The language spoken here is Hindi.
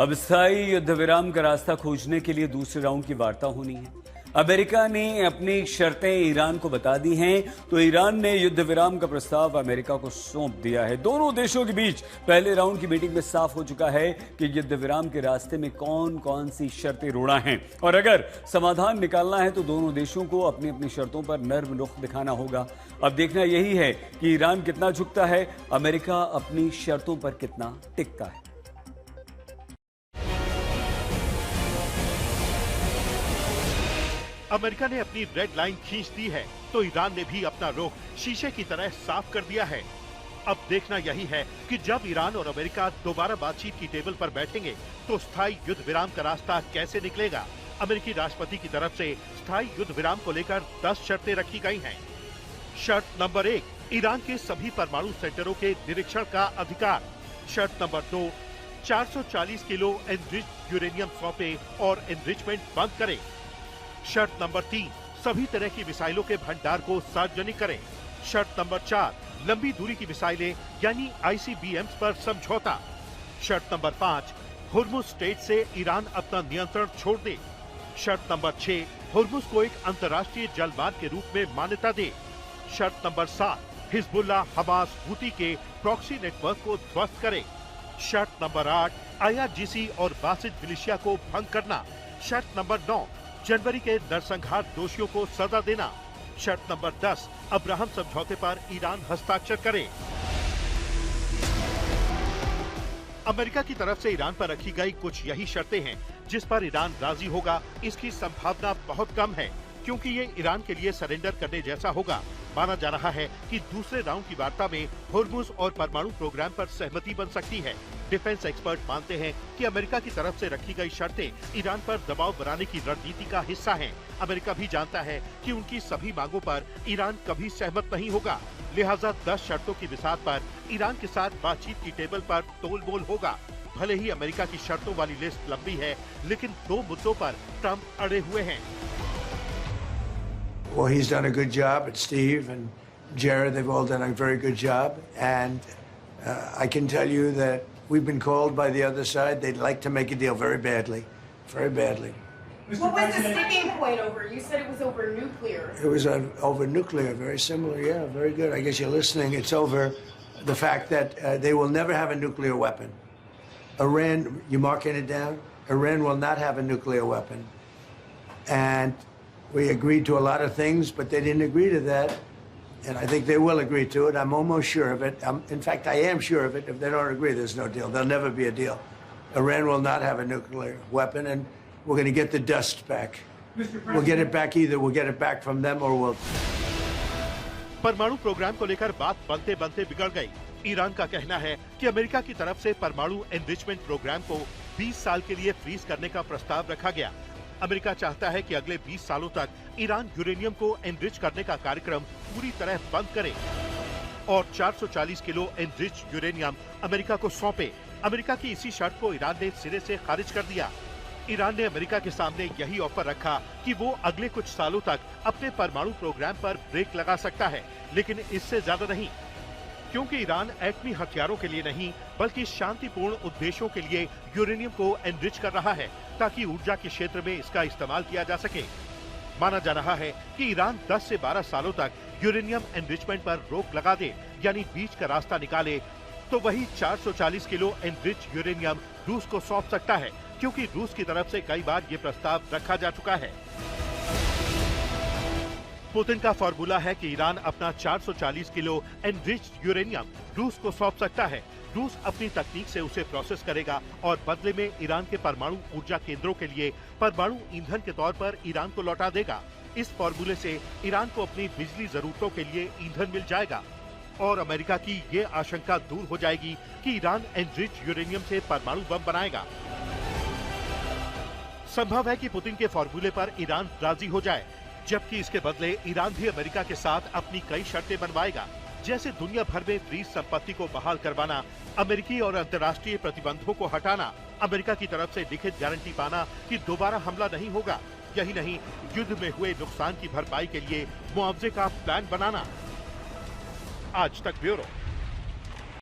अब स्थायी युद्ध विराम का रास्ता खोजने के लिए दूसरे राउंड की वार्ता होनी है। अमेरिका ने अपनी शर्तें ईरान को बता दी हैं, तो ईरान ने युद्ध विराम का प्रस्ताव अमेरिका को सौंप दिया है। दोनों देशों के बीच पहले राउंड की मीटिंग में साफ हो चुका है कि युद्ध विराम के रास्ते में कौन कौन सी शर्तें रोड़ा हैं, और अगर समाधान निकालना है तो दोनों देशों को अपनी अपनी शर्तों पर नर्म रुख दिखाना होगा। अब देखना यही है कि ईरान कितना झुकता है, अमेरिका अपनी शर्तों पर कितना टिकता है। अमेरिका ने अपनी रेड लाइन खींच दी है तो ईरान ने भी अपना रुख शीशे की तरह साफ कर दिया है। अब देखना यही है कि जब ईरान और अमेरिका दोबारा बातचीत की टेबल पर बैठेंगे तो स्थायी युद्ध विराम का रास्ता कैसे निकलेगा। अमेरिकी राष्ट्रपति की तरफ से स्थायी युद्ध विराम को लेकर 10 शर्तें रखी गई हैं। शर्त नंबर 1, ईरान के सभी परमाणु सेंटरों के निरीक्षण का अधिकार। शर्त नंबर 2, 440 किलो एनरिच्ड यूरेनियम सौंपे और एनरिचमेंट बंद करें। शर्त नंबर 3, सभी तरह की मिसाइलों के भंडार को सार्वजनिक करें। शर्त नंबर 4, लंबी दूरी की मिसाइलें यानी आईसीबीएम्स पर समझौता। शर्त नंबर 5, हुर्मुज स्ट्रेट से ईरान अपना नियंत्रण छोड़ दे। शर्त नंबर 6, हुर्मुज को एक अंतर्राष्ट्रीय जलमार्ग के रूप में मान्यता दे। शर्त नंबर 7, हिजबुल्लाह, हमास, हूती के प्रॉक्सी नेटवर्क को ध्वस्त करे। शर्त नंबर 8, आईआरजीसी और बासित मिलिशिया को भंग करना। शर्त नंबर 9, जनवरी के नरसंहार दोषियों को सजा देना। शर्त नंबर 10, अब्राहम समझौते पर ईरान हस्ताक्षर करे। अमेरिका की तरफ से ईरान पर रखी गई कुछ यही शर्तें हैं जिस पर ईरान राजी होगा। इसकी संभावना बहुत कम है क्योंकि ये ईरान के लिए सरेंडर करने जैसा होगा। माना जा रहा है कि दूसरे राउंड की वार्ता में हुर्मुज और परमाणु प्रोग्राम पर सहमति बन सकती है। डिफेंस एक्सपर्ट मानते हैं कि अमेरिका की तरफ से रखी गई शर्तें ईरान पर दबाव बनाने की रणनीति का हिस्सा हैं। अमेरिका भी जानता है कि उनकी सभी मांगों पर ईरान कभी सहमत नहीं होगा, लिहाजा 10 शर्तों की बिसात पर ईरान के साथ बातचीत की टेबल पर तोल-मोल होगा। भले ही अमेरिका की शर्तों वाली लिस्ट लंबी है, लेकिन 2 मुद्दों पर ट्रंप अड़े हुए हैं। Well, he's done a good job, and Steve and Jared, they've all done a very good job. And I can tell you that we've been called by the other side. They'd like to make a deal very badly, very badly. What was the sticking point over? You said it was over nuclear. It was over nuclear, very similar, yeah, very good. I guess you're listening. It's over the fact that they will never have a nuclear weapon. Iran, you marking it down? Iran will not have a nuclear weapon. And we agreed to a lot of things, but they didn't agree to that. And I think they will agree to it. I'm almost sure of it. In fact, I am sure of it. If they don't agree, there's no deal. There'll never be a deal. Iran will not have a nuclear weapon, and we're going to get the dust back. We'll get it back either. We'll get it back from them or we'll... परमाणु प्रोग्राम को लेकर बात बनते बनते बिगड़ गई। ईरान का कहना है कि अमेरिका की तरफ से परमाणु एनरिचमेंट प्रोग्राम को 20 साल के लिए फ्रीज करने का प्रस्ताव रखा गया। अमेरिका चाहता है कि अगले 20 सालों तक ईरान यूरेनियम को एनरिच करने का कार्यक्रम पूरी तरह बंद करे और 440 किलो एनरिच यूरेनियम अमेरिका को सौंपे। अमेरिका की इसी शर्त को ईरान ने सिरे से खारिज कर दिया। ईरान ने अमेरिका के सामने यही ऑफर रखा कि वो अगले कुछ सालों तक अपने परमाणु प्रोग्राम पर ब्रेक लगा सकता है, लेकिन इससे ज्यादा नहीं, क्योंकि ईरान एटमी हथियारों के लिए नहीं बल्कि शांतिपूर्ण उद्देश्यों के लिए यूरेनियम को एनरिच कर रहा है ताकि ऊर्जा के क्षेत्र में इसका इस्तेमाल किया जा सके। माना जा रहा है कि ईरान 10 से 12 सालों तक यूरेनियम एनरिचमेंट पर रोक लगा दे, यानी बीच का रास्ता निकाले, तो वही 440 किलो एनरिच यूरेनियम रूस को सौंप सकता है, क्योंकि रूस की तरफ से कई बार ये प्रस्ताव रखा जा चुका है। पुतिन का फॉर्मूला है कि ईरान अपना 440 किलो एनरिच्ड यूरेनियम रूस को सौंप सकता है। रूस अपनी तकनीक से उसे प्रोसेस करेगा और बदले में ईरान के परमाणु ऊर्जा केंद्रों के लिए परमाणु ईंधन के तौर पर ईरान को लौटा देगा। इस फॉर्मूले से ईरान को अपनी बिजली जरूरतों के लिए ईंधन मिल जाएगा और अमेरिका की ये आशंका दूर हो जाएगी कि ईरान एनरिच्ड यूरेनियम से परमाणु बम बनाएगा। संभव है कि पुतिन के फॉर्मूले पर ईरान राजी हो जाए, जबकि इसके बदले ईरान भी अमेरिका के साथ अपनी कई शर्तें बनवाएगा, जैसे दुनिया भर में फ्रीज संपत्ति को बहाल करवाना, अमेरिकी और अंतर्राष्ट्रीय प्रतिबंधों को हटाना, अमेरिका की तरफ से लिखित गारंटी पाना कि दोबारा हमला नहीं होगा। यही नहीं, युद्ध में हुए नुकसान की भरपाई के लिए मुआवजे का प्लान बनाना। आज तक ब्यूरो।